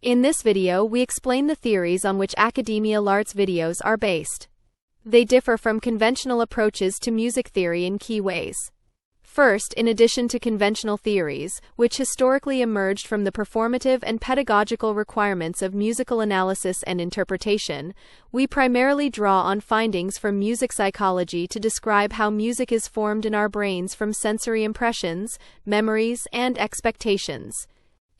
In this video, we explain the theories on which Academia Larte's videos are based. They differ from conventional approaches to music theory in key ways. First, in addition to conventional theories, which historically emerged from the performative and pedagogical requirements of musical analysis and interpretation, we primarily draw on findings from music psychology to describe how music is formed in our brains from sensory impressions, memories, and expectations.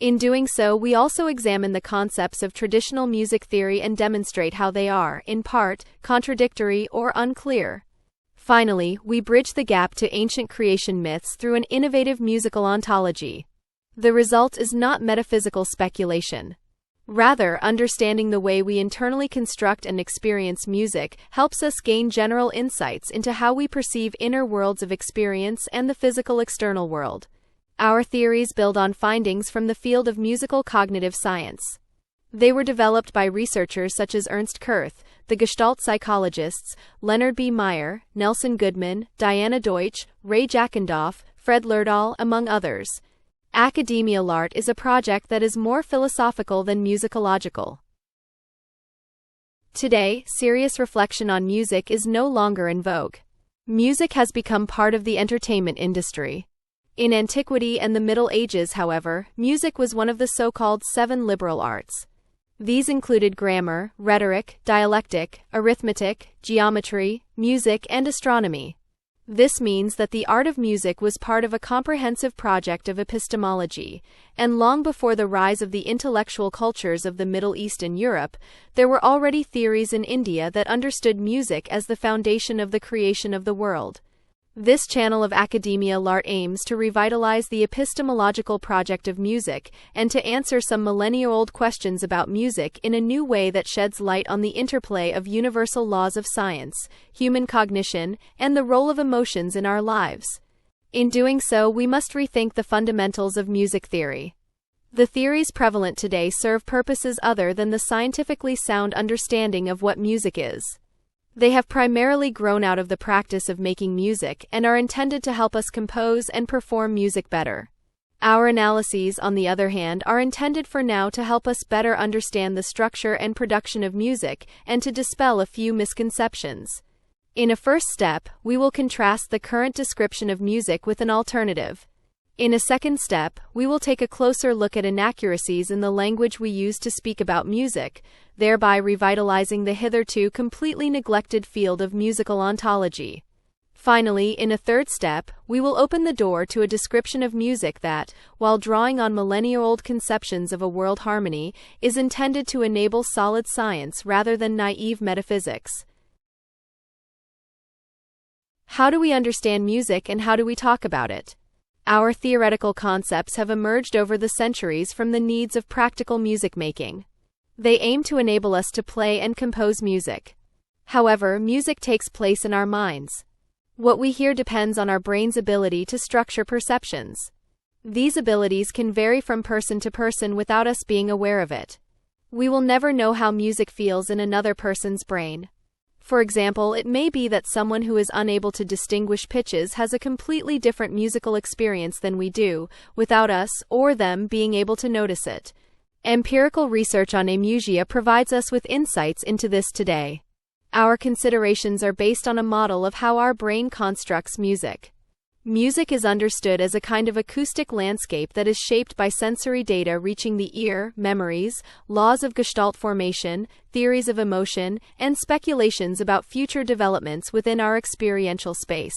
In doing so, we also examine the concepts of traditional music theory and demonstrate how they are, in part, contradictory or unclear. Finally, we bridge the gap to ancient creation myths through an innovative musical ontology. The result is not metaphysical speculation. Rather, understanding the way we internally construct and experience music helps us gain general insights into how we perceive inner worlds of experience and the physical external world. Our theories build on findings from the field of musical cognitive science. They were developed by researchers such as Ernst Kurth, the Gestalt psychologists, Leonard B. Meyer, Nelson Goodman, Diana Deutsch, Ray Jackendorf, Fred Lerdahl, among others. Academia Larte is a project that is more philosophical than musicological. Today, serious reflection on music is no longer in vogue. Music has become part of the entertainment industry. In antiquity and the Middle Ages, however, music was one of the so-called seven liberal arts. These included grammar, rhetoric, dialectic, arithmetic, geometry, music, and astronomy. This means that the art of music was part of a comprehensive project of epistemology, and long before the rise of the intellectual cultures of the Middle East and Europe, there were already theories in India that understood music as the foundation of the creation of the world. This channel of Academia Larte aims to revitalize the epistemological project of music and to answer some millennia-old questions about music in a new way that sheds light on the interplay of universal laws of science, human cognition, and the role of emotions in our lives. In doing so, we must rethink the fundamentals of music theory. The theories prevalent today serve purposes other than the scientifically sound understanding of what music is. They have primarily grown out of the practice of making music and are intended to help us compose and perform music better. Our analyses, on the other hand, are intended for now to help us better understand the structure and production of music and to dispel a few misconceptions. In a first step, we will contrast the current description of music with an alternative. In a second step, we will take a closer look at inaccuracies in the language we use to speak about music, thereby revitalizing the hitherto completely neglected field of musical ontology. Finally, in a third step, we will open the door to a description of music that, while drawing on millennia-old conceptions of a world harmony, is intended to enable solid science rather than naive metaphysics. How do we understand music and how do we talk about it? Our theoretical concepts have emerged over the centuries from the needs of practical music making. They aim to enable us to play and compose music. However, music takes place in our minds. What we hear depends on our brain's ability to structure perceptions. These abilities can vary from person to person without us being aware of it. We will never know how music feels in another person's brain. For example, it may be that someone who is unable to distinguish pitches has a completely different musical experience than we do, without us or them being able to notice it. Empirical research on amusia provides us with insights into this today. Our considerations are based on a model of how our brain constructs music. Music is understood as a kind of acoustic landscape that is shaped by sensory data reaching the ear, memories, laws of Gestalt formation, theories of emotion, and speculations about future developments within our experiential space.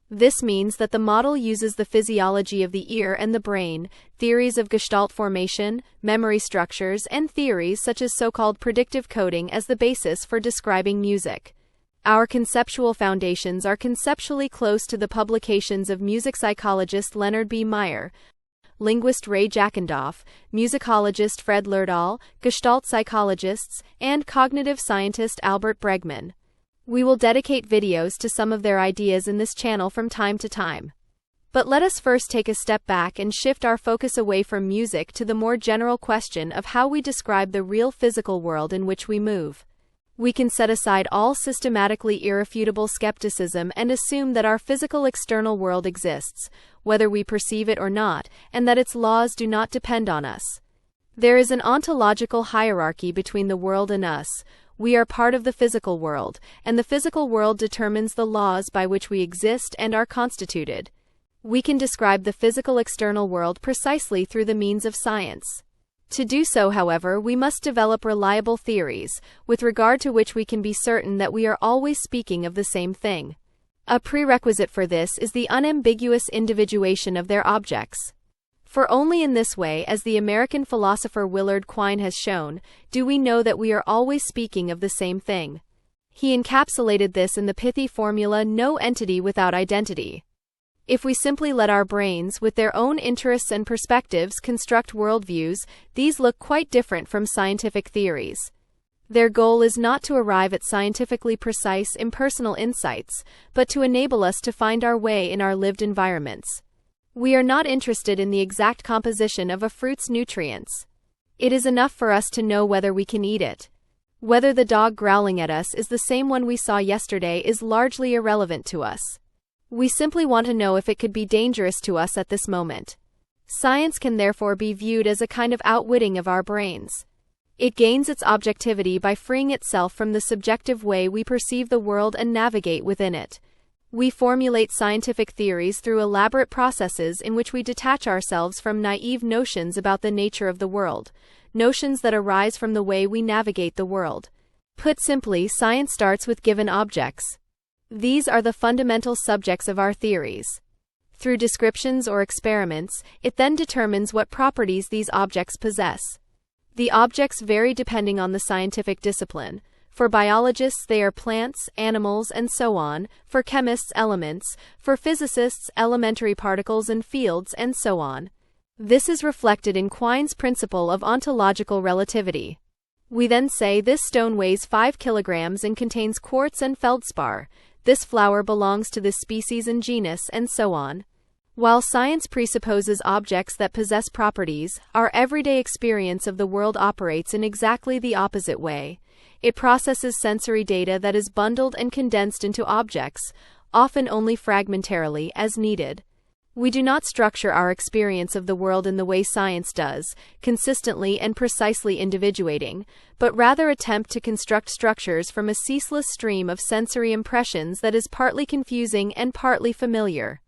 This means that the model uses the physiology of the ear and the brain, theories of Gestalt formation, memory structures, and theories such as so-called predictive coding as the basis for describing music. Our conceptual foundations are conceptually close to the publications of music psychologist Leonard B. Meyer, linguist Ray Jackendorf, musicologist Fred Lerdahl, Gestalt psychologists, and cognitive scientist Albert Bregman. We will dedicate videos to some of their ideas in this channel from time to time. But let us first take a step back and shift our focus away from music to the more general question of how we describe the real physical world in which we move. We can set aside all systematically irrefutable skepticism and assume that our physical external world exists, whether we perceive it or not, and that its laws do not depend on us. There is an ontological hierarchy between the world and us. We are part of the physical world, and the physical world determines the laws by which we exist and are constituted. We can describe the physical external world precisely through the means of science. To do so, however, we must develop reliable theories, with regard to which we can be certain that we are always speaking of the same thing. A prerequisite for this is the unambiguous individuation of their objects. For only in this way, as the American philosopher Willard Quine has shown, do we know that we are always speaking of the same thing. He encapsulated this in the pithy formula, no entity without identity. If we simply let our brains, with their own interests and perspectives, construct worldviews, these look quite different from scientific theories. Their goal is not to arrive at scientifically precise, impersonal insights, but to enable us to find our way in our lived environments. We are not interested in the exact composition of a fruit's nutrients. It is enough for us to know whether we can eat it. Whether the dog growling at us is the same one we saw yesterday is largely irrelevant to us. We simply want to know if it could be dangerous to us at this moment. Science can therefore be viewed as a kind of outwitting of our brains. It gains its objectivity by freeing itself from the subjective way we perceive the world and navigate within it. We formulate scientific theories through elaborate processes in which we detach ourselves from naive notions about the nature of the world, notions that arise from the way we navigate the world. Put simply, science starts with given objects. These are the fundamental subjects of our theories. Through descriptions or experiments, it then determines what properties these objects possess. The objects vary depending on the scientific discipline. For biologists, they are plants, animals, and so on. For chemists, elements. For physicists, elementary particles and fields, and so on. This is reflected in Quine's principle of ontological relativity. We then say this stone weighs 5 kilograms and contains quartz and feldspar. This flower belongs to this species and genus, and so on. While science presupposes objects that possess properties, our everyday experience of the world operates in exactly the opposite way. It processes sensory data that is bundled and condensed into objects, often only fragmentarily, as needed. We do not structure our experience of the world in the way science does, consistently and precisely individuating, but rather attempt to construct structures from a ceaseless stream of sensory impressions that is partly confusing and partly familiar.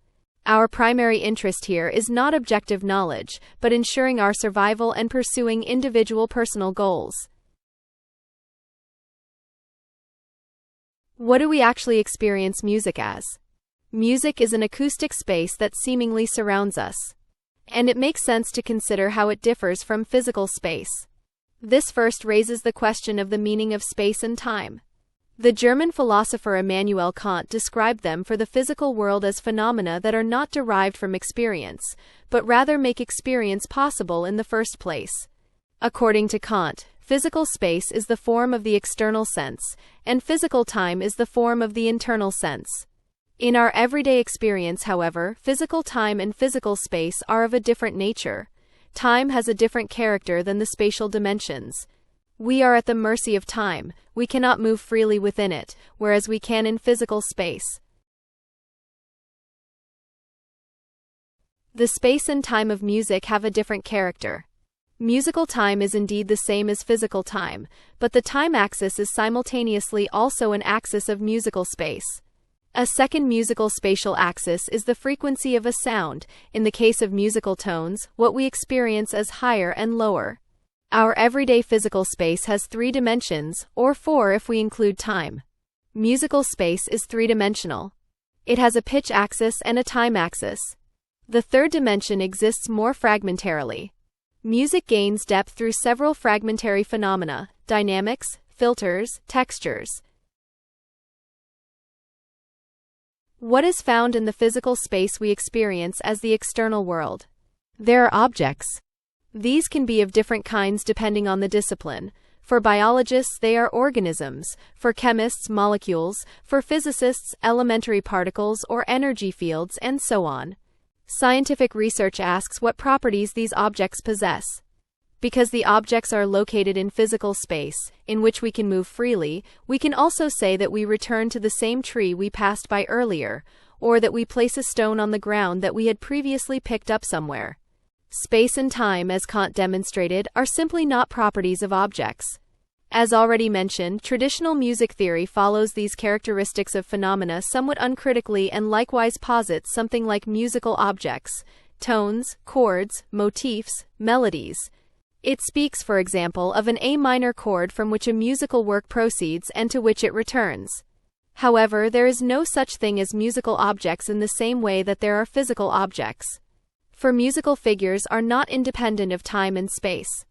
Our primary interest here is not objective knowledge, but ensuring our survival and pursuing individual personal goals. What do we actually experience music as? Music is an acoustic space that seemingly surrounds us. And it makes sense to consider how it differs from physical space. This first raises the question of the meaning of space and time. The German philosopher Immanuel Kant described them for the physical world as phenomena that are not derived from experience, but rather make experience possible in the first place. According to Kant, physical space is the form of the external sense, and physical time is the form of the internal sense. In our everyday experience, however, physical time and physical space are of a different nature. Time has a different character than the spatial dimensions. We are at the mercy of time, we cannot move freely within it, whereas we can in physical space. The space and time of music have a different character. Musical time is indeed the same as physical time, but the time axis is simultaneously also an axis of musical space. A second musical spatial axis is the frequency of a sound, in the case of musical tones, what we experience as higher and lower. Our everyday physical space has 3 dimensions, or 4 if we include time. Musical space is 3-dimensional. It has a pitch axis and a time axis. The third dimension exists more fragmentarily. Music gains depth through several fragmentary phenomena, dynamics, filters, textures. What is found in the physical space we experience as the external world? There are objects. These can be of different kinds depending on the discipline. For biologists, they are organisms. For chemists, molecules. For physicists, elementary particles or energy fields, and so on. Scientific research asks what properties these objects possess. Because the objects are located in physical space, in which we can move freely, we can also say that we return to the same tree we passed by earlier, or that we place a stone on the ground that we had previously picked up somewhere. Space and time, as Kant demonstrated, are simply not properties of objects. As already mentioned, traditional music theory follows these characteristics of phenomena somewhat uncritically and likewise posits something like musical objects, tones, chords, motifs, melodies. It speaks, for example, of an A minor chord from which a musical work proceeds and to which it returns. However, there is no such thing as musical objects in the same way that there are physical objects. For musical figures are not independent of time and space.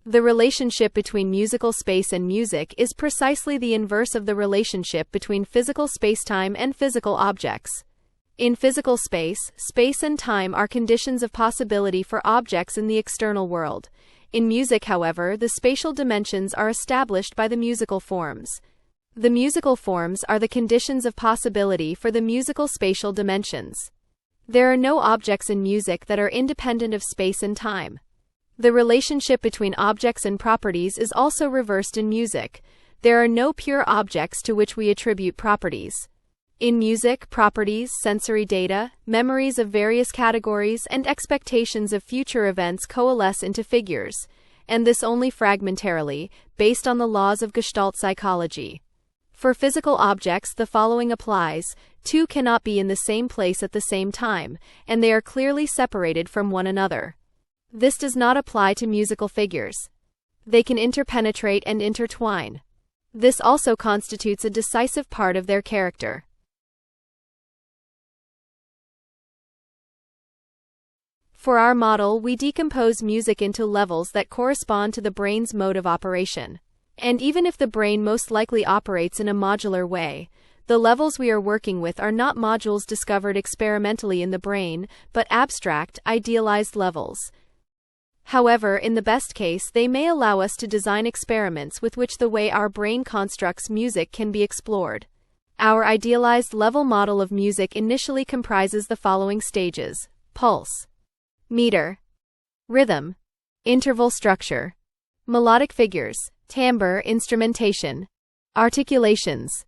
The relationship between musical space and music is precisely the inverse of the relationship between physical spacetime and physical objects. In physical space, space and time are conditions of possibility for objects in the external world. In music, however, the spatial dimensions are established by the musical forms. The musical forms are the conditions of possibility for the musical spatial dimensions. There are no objects in music that are independent of space and time. The relationship between objects and properties is also reversed in music. There are no pure objects to which we attribute properties. In music, properties, sensory data, memories of various categories, and expectations of future events coalesce into figures, and this only fragmentarily, based on the laws of Gestalt psychology. For physical objects, the following applies: two cannot be in the same place at the same time, and they are clearly separated from one another. This does not apply to musical figures. They can interpenetrate and intertwine. This also constitutes a decisive part of their character. For our model, we decompose music into levels that correspond to the brain's mode of operation. And even if the brain most likely operates in a modular way, the levels we are working with are not modules discovered experimentally in the brain, but abstract, idealized levels. However, in the best case, they may allow us to design experiments with which the way our brain constructs music can be explored. Our idealized level model of music initially comprises the following stages: pulse, meter, rhythm, interval structure, melodic figures, timbre, instrumentation, articulations,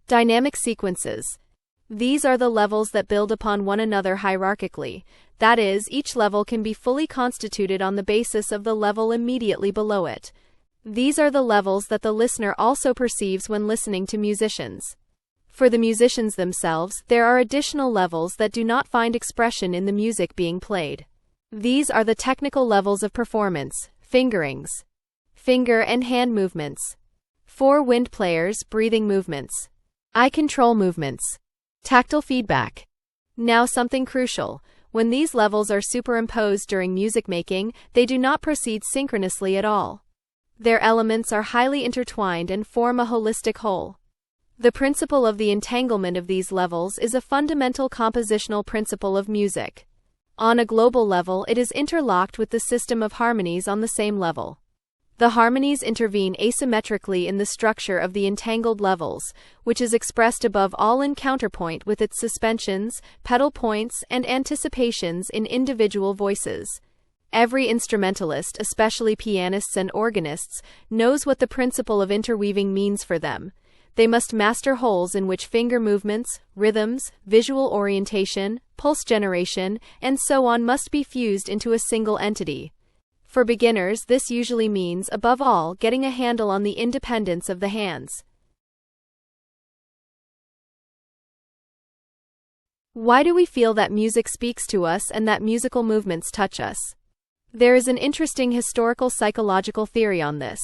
dynamic sequences. These are the levels that build upon one another hierarchically. That is, each level can be fully constituted on the basis of the level immediately below it. These are the levels that the listener also perceives when listening to musicians. For the musicians themselves, there are additional levels that do not find expression in the music being played. These are the technical levels of performance: fingerings, finger and hand movements, four-wind players, breathing movements, eye control movements, tactile feedback. Now something crucial: when these levels are superimposed during music making, they do not proceed synchronously at all. Their elements are highly intertwined and form a holistic whole. The principle of the entanglement of these levels is a fundamental compositional principle of music. On a global level, it is interlocked with the system of harmonies on the same level. The harmonies intervene asymmetrically in the structure of the entangled levels, which is expressed above all in counterpoint with its suspensions, pedal points, and anticipations in individual voices. Every instrumentalist, especially pianists and organists, knows what the principle of interweaving means for them. They must master wholes in which finger movements, rhythms, visual orientation, pulse generation, and so on must be fused into a single entity. For beginners, this usually means, above all, getting a handle on the independence of the hands. Why do we feel that music speaks to us and that musical movements touch us? There is an interesting historical psychological theory on this.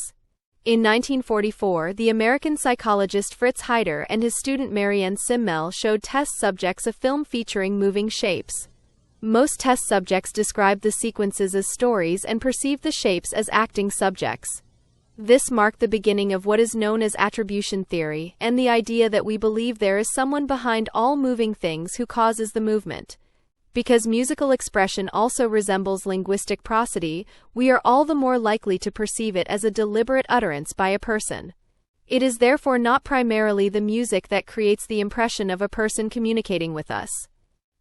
In 1944, the American psychologist Fritz Heider and his student Marianne Simmel showed test subjects a film featuring moving shapes. Most test subjects described the sequences as stories and perceived the shapes as acting subjects. This marked the beginning of what is known as attribution theory, and the idea that we believe there is someone behind all moving things who causes the movement. Because musical expression also resembles linguistic prosody, we are all the more likely to perceive it as a deliberate utterance by a person. It is therefore not primarily the music that creates the impression of a person communicating with us.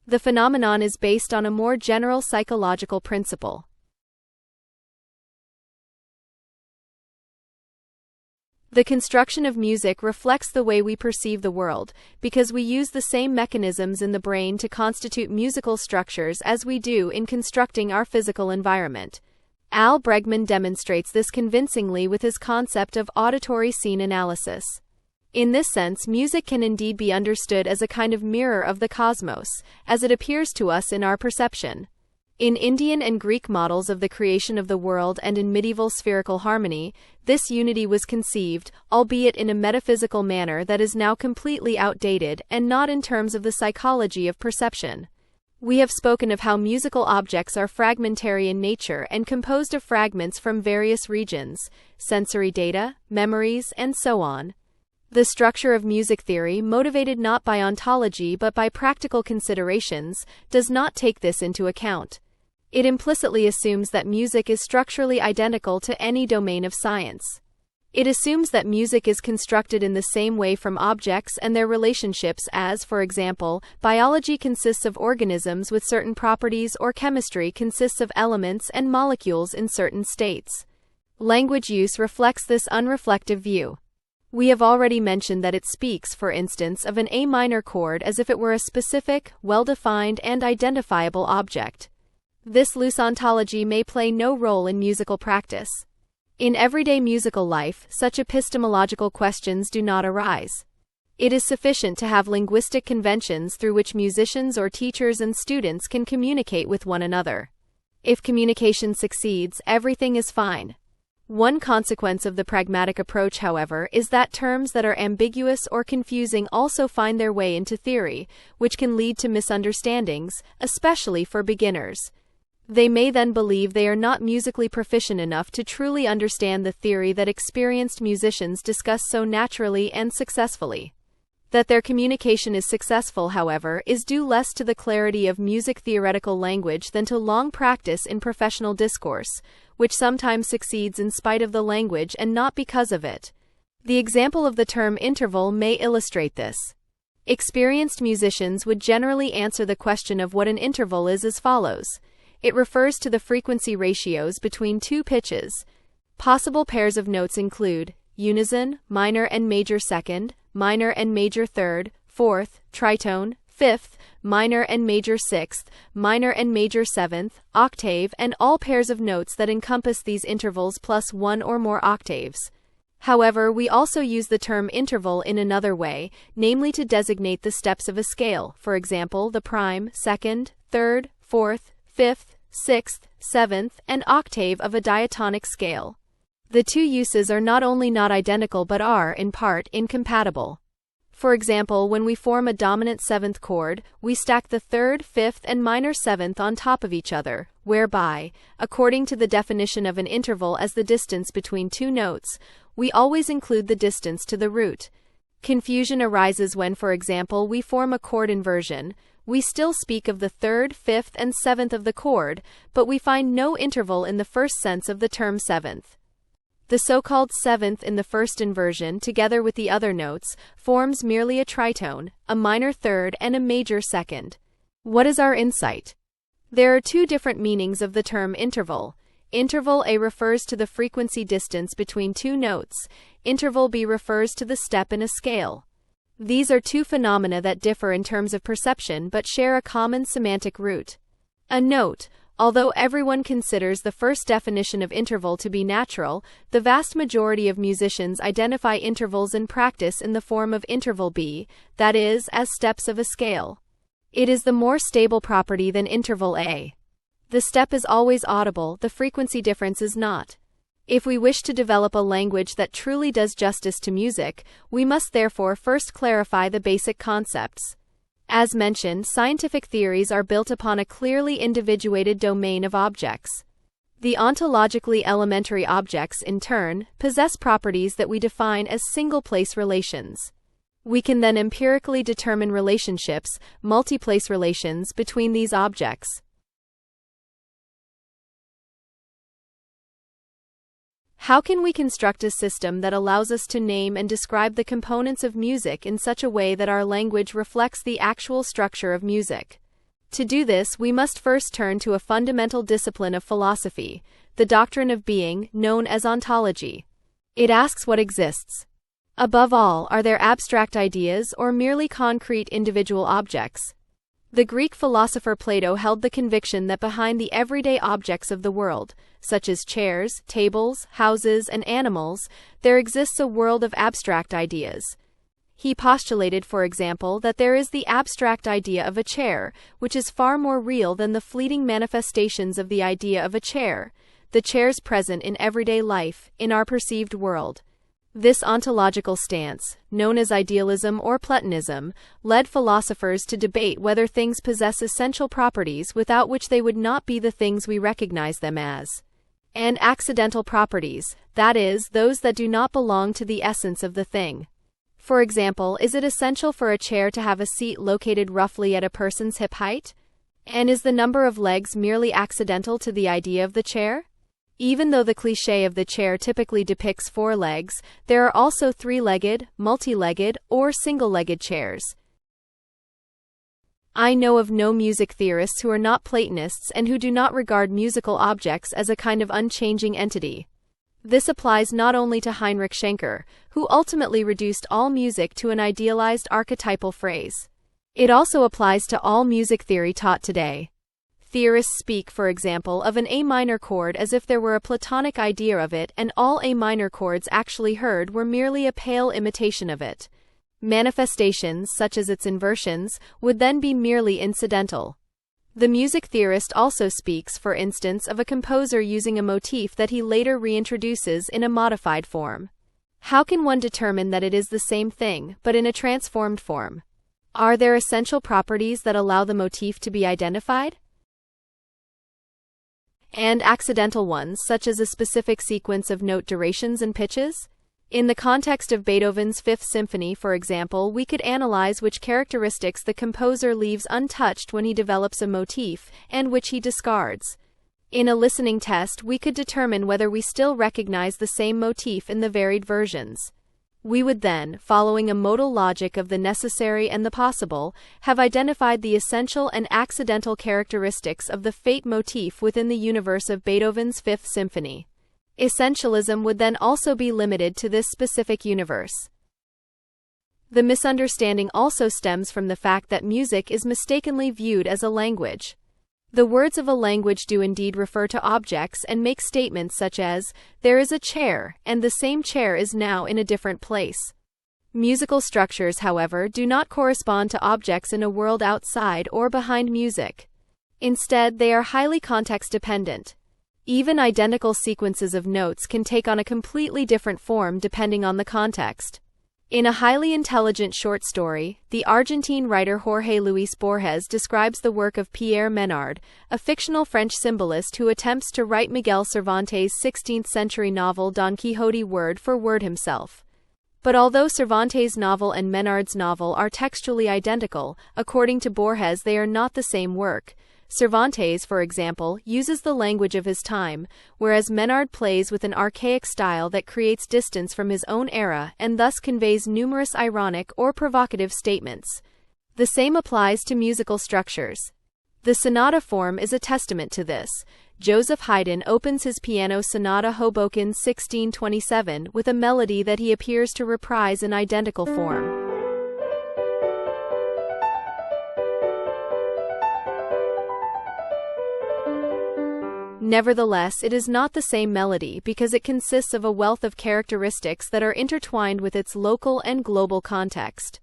The phenomenon is based on a more general psychological principle. The construction of music reflects the way we perceive the world, because we use the same mechanisms in the brain to constitute musical structures as we do in constructing our physical environment. Al Bregman demonstrates this convincingly with his concept of auditory scene analysis. In this sense, music can indeed be understood as a kind of mirror of the cosmos, as it appears to us in our perception. In Indian and Greek models of the creation of the world and in medieval spherical harmony, this unity was conceived, albeit in a metaphysical manner that is now completely outdated and not in terms of the psychology of perception. We have spoken of how musical objects are fragmentary in nature and composed of fragments from various regions, sensory data, memories, and so on. The structure of music theory, motivated not by ontology but by practical considerations, does not take this into account. It implicitly assumes that music is structurally identical to any domain of science. It assumes that music is constructed in the same way from objects and their relationships as, for example, biology consists of organisms with certain properties or chemistry consists of elements and molecules in certain states. Language use reflects this unreflective view. We have already mentioned that it speaks, for instance, of an A minor chord as if it were a specific, well-defined, and identifiable object. This loose ontology may play no role in musical practice. In everyday musical life, such epistemological questions do not arise. It is sufficient to have linguistic conventions through which musicians or teachers and students can communicate with one another. If communication succeeds, everything is fine. One consequence of the pragmatic approach, however, is that terms that are ambiguous or confusing also find their way into theory, which can lead to misunderstandings, especially for beginners. They may then believe they are not musically proficient enough to truly understand the theory that experienced musicians discuss so naturally and successfully. That their communication is successful, however, is due less to the clarity of music theoretical language than to long practice in professional discourse, which sometimes succeeds in spite of the language and not because of it. The example of the term interval may illustrate this. Experienced musicians would generally answer the question of what an interval is as follows. It refers to the frequency ratios between two pitches. Possible pairs of notes include unison, minor and major second, minor and major third, fourth, tritone, fifth, minor and major sixth, minor and major seventh, octave, and all pairs of notes that encompass these intervals plus one or more octaves. However, we also use the term interval in another way, namely to designate the steps of a scale, for example, the prime, second, third, fourth, fifth, sixth, seventh, and octave of a diatonic scale. The two uses are not only not identical but are, in part, incompatible. For example, when we form a dominant seventh chord, we stack the third, fifth, and minor seventh on top of each other, whereby, according to the definition of an interval as the distance between two notes, we always include the distance to the root. Confusion arises when, for example, we form a chord inversion. We still speak of the third, fifth, and seventh of the chord, but we find no interval in the first sense of the term seventh. The so-called seventh in the first inversion, together with the other notes, forms merely a tritone, a minor third, and a major second. What is our insight? There are two different meanings of the term interval. Interval A refers to the frequency distance between two notes. Interval B refers to the step in a scale. These are two phenomena that differ in terms of perception but share a common semantic root. A note: although everyone considers the first definition of interval to be natural, the vast majority of musicians identify intervals in practice in the form of interval B, that is, as steps of a scale. It is the more stable property than interval A. The step is always audible, the frequency difference is not. If we wish to develop a language that truly does justice to music, we must therefore first clarify the basic concepts. As mentioned, scientific theories are built upon a clearly individuated domain of objects. The ontologically elementary objects, in turn, possess properties that we define as single-place relations. We can then empirically determine relationships, multiplace relations, between these objects. How can we construct a system that allows us to name and describe the components of music in such a way that our language reflects the actual structure of music? To do this, we must first turn to a fundamental discipline of philosophy, the doctrine of being, known as ontology. It asks what exists. Above all, are there abstract ideas or merely concrete individual objects? The Greek philosopher Plato held the conviction that behind the everyday objects of the world, such as chairs, tables, houses, and animals, there exists a world of abstract ideas. He postulated, for example, that there is the abstract idea of a chair, which is far more real than the fleeting manifestations of the idea of a chair, the chairs present in everyday life, in our perceived world. This ontological stance, known as idealism or Platonism, led philosophers to debate whether things possess essential properties without which they would not be the things we recognize them as, and accidental properties, that is, those that do not belong to the essence of the thing. For example, is it essential for a chair to have a seat located roughly at a person's hip height? And is the number of legs merely accidental to the idea of the chair? Even though the cliché of the chair typically depicts 4 legs, there are also 3-legged, multi-legged, or single-legged chairs. I know of no music theorists who are not Platonists and who do not regard musical objects as a kind of unchanging entity. This applies not only to Heinrich Schenker, who ultimately reduced all music to an idealized archetypal phrase. It also applies to all music theory taught today. Theorists speak, for example, of an A minor chord as if there were a Platonic idea of it and all A minor chords actually heard were merely a pale imitation of it. Manifestations, such as its inversions, would then be merely incidental. The music theorist also speaks, for instance, of a composer using a motif that he later reintroduces in a modified form. How can one determine that it is the same thing, but in a transformed form? Are there essential properties that allow the motif to be identified? And accidental ones, such as a specific sequence of note durations and pitches? In the context of Beethoven's Fifth Symphony, for example, we could analyze which characteristics the composer leaves untouched when he develops a motif, and which he discards. In a listening test, we could determine whether we still recognize the same motif in the varied versions. We would then, following a modal logic of the necessary and the possible, have identified the essential and accidental characteristics of the fate motif within the universe of Beethoven's Fifth Symphony. Essentialism would then also be limited to this specific universe. The misunderstanding also stems from the fact that music is mistakenly viewed as a language. The words of a language do indeed refer to objects and make statements such as, "There is a chair, and the same chair is now in a different place." Musical structures, however, do not correspond to objects in a world outside or behind music. Instead, they are highly context-dependent. Even identical sequences of notes can take on a completely different form depending on the context. In a highly intelligent short story, the Argentine writer Jorge Luis Borges describes the work of Pierre Menard, a fictional French symbolist who attempts to write Miguel Cervantes' 16th-century novel Don Quixote word for word himself. But although Cervantes' novel and Menard's novel are textually identical, according to Borges they are not the same work. Cervantes, for example, uses the language of his time, whereas Menard plays with an archaic style that creates distance from his own era and thus conveys numerous ironic or provocative statements. The same applies to musical structures. The sonata form is a testament to this. Joseph Haydn opens his piano sonata Hoboken 1627 with a melody that he appears to reprise in identical form. Nevertheless, it is not the same melody because it consists of a wealth of characteristics that are intertwined with its local and global context.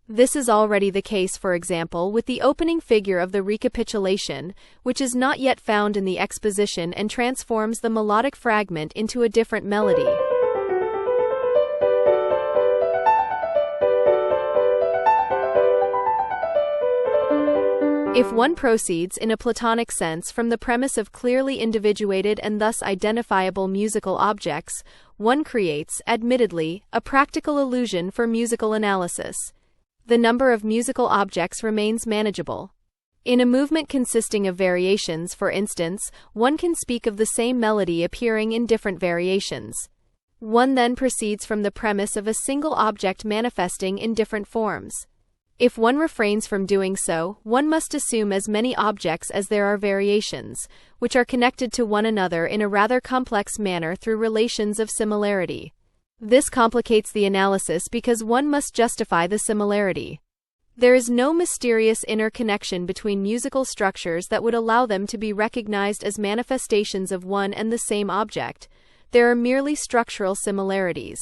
This is already the case, for example, with the opening figure of the recapitulation, which is not yet found in the exposition and transforms the melodic fragment into a different melody. If one proceeds in a Platonic sense from the premise of clearly individuated and thus identifiable musical objects, one creates, admittedly, a practical illusion for musical analysis. The number of musical objects remains manageable. In a movement consisting of variations, for instance, one can speak of the same melody appearing in different variations. One then proceeds from the premise of a single object manifesting in different forms. If one refrains from doing so, one must assume as many objects as there are variations, which are connected to one another in a rather complex manner through relations of similarity. This complicates the analysis because one must justify the similarity. There is no mysterious inner connection between musical structures that would allow them to be recognized as manifestations of one and the same object. There are merely structural similarities.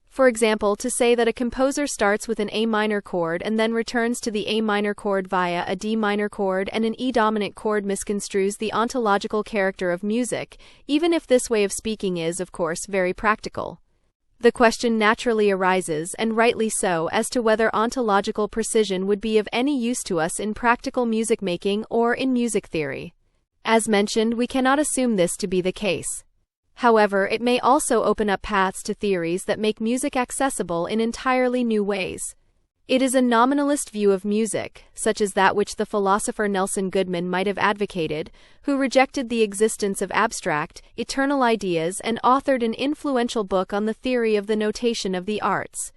For example, to say that a composer starts with an A minor chord and then returns to the A minor chord via a D minor chord and an E dominant chord misconstrues the ontological character of music, even if this way of speaking is, of course, very practical. The question naturally arises, and rightly so, as to whether ontological precision would be of any use to us in practical music making or in music theory. As mentioned, we cannot assume this to be the case. However, it may also open up paths to theories that make music accessible in entirely new ways. It is a nominalist view of music, such as that which the philosopher Nelson Goodman might have advocated, who rejected the existence of abstract, eternal ideas and authored an influential book on the theory of the notation of the arts.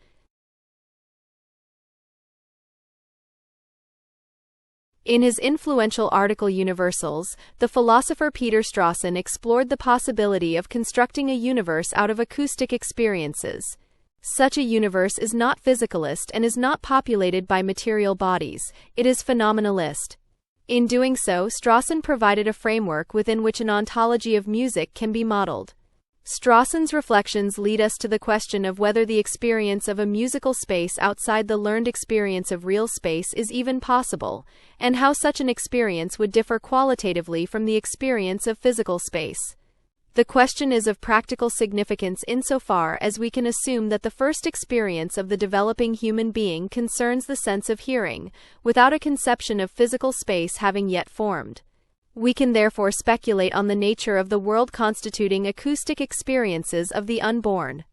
In his influential article Universals, the philosopher Peter Strawson explored the possibility of constructing a universe out of acoustic experiences. Such a universe is not physicalist and is not populated by material bodies, it is phenomenalist. In doing so, Strawson provided a framework within which an ontology of music can be modeled. Strawson's reflections lead us to the question of whether the experience of a musical space outside the learned experience of real space is even possible, and how such an experience would differ qualitatively from the experience of physical space. The question is of practical significance insofar as we can assume that the first experience of the developing human being concerns the sense of hearing, without a conception of physical space having yet formed. We can therefore speculate on the nature of the world constituting acoustic experiences of the unborn.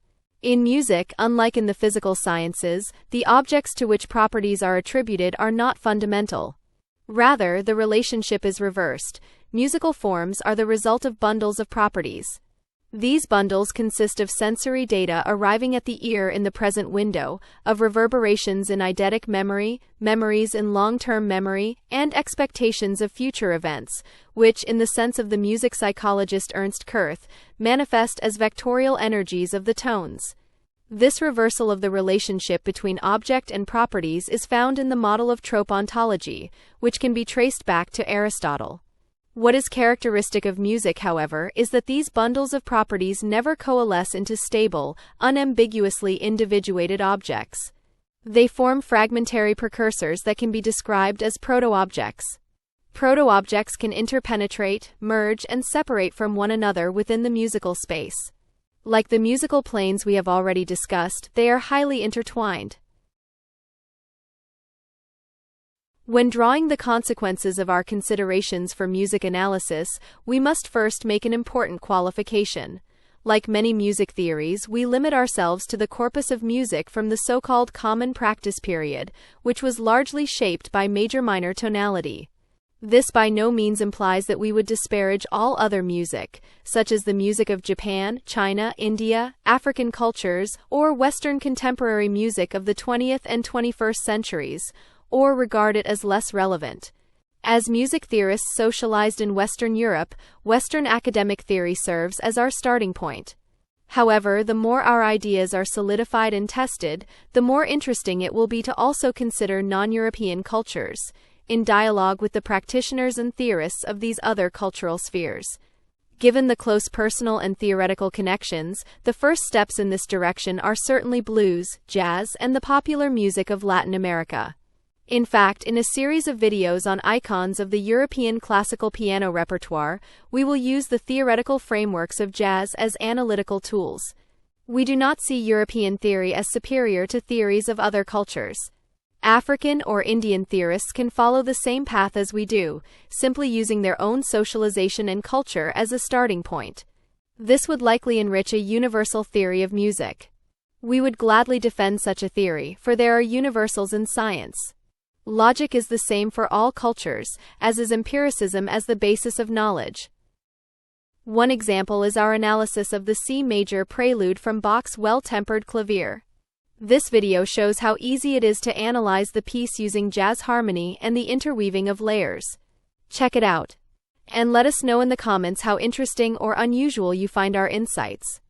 In music, unlike in the physical sciences, the objects to which properties are attributed are not fundamental. Rather, the relationship is reversed. Musical forms are the result of bundles of properties. These bundles consist of sensory data arriving at the ear in the present window, of reverberations in eidetic memory, memories in long-term memory, and expectations of future events, which, in the sense of the music psychologist Ernst Kurth, manifest as vectorial energies of the tones. This reversal of the relationship between object and properties is found in the model of trope ontology, which can be traced back to Aristotle. What is characteristic of music, however, is that these bundles of properties never coalesce into stable, unambiguously individuated objects. They form fragmentary precursors that can be described as proto-objects. Proto-objects can interpenetrate, merge, and separate from one another within the musical space. Like the musical planes we have already discussed, they are highly intertwined. When drawing the consequences of our considerations for music analysis, we must first make an important qualification. Like many music theories, we limit ourselves to the corpus of music from the so-called common practice period, which was largely shaped by major-minor tonality. This by no means implies that we would disparage all other music, such as the music of Japan, China, India, African cultures, or Western contemporary music of the 20th and 21st centuries, or regard it as less relevant. As music theorists socialized in Western Europe, Western academic theory serves as our starting point. However, the more our ideas are solidified and tested, the more interesting it will be to also consider non-European cultures, in dialogue with the practitioners and theorists of these other cultural spheres. Given the close personal and theoretical connections, the first steps in this direction are certainly blues, jazz, and the popular music of Latin America. In fact, in a series of videos on icons of the European classical piano repertoire, we will use the theoretical frameworks of jazz as analytical tools. We do not see European theory as superior to theories of other cultures. African or Indian theorists can follow the same path as we do, simply using their own socialization and culture as a starting point. This would likely enrich a universal theory of music. We would gladly defend such a theory, for there are universals in science. Logic is the same for all cultures, as is empiricism as the basis of knowledge. One example is our analysis of the C major prelude from Bach's Well-Tempered Clavier. This video shows how easy it is to analyze the piece using jazz harmony and the interweaving of layers. Check it out. And let us know in the comments how interesting or unusual you find our insights.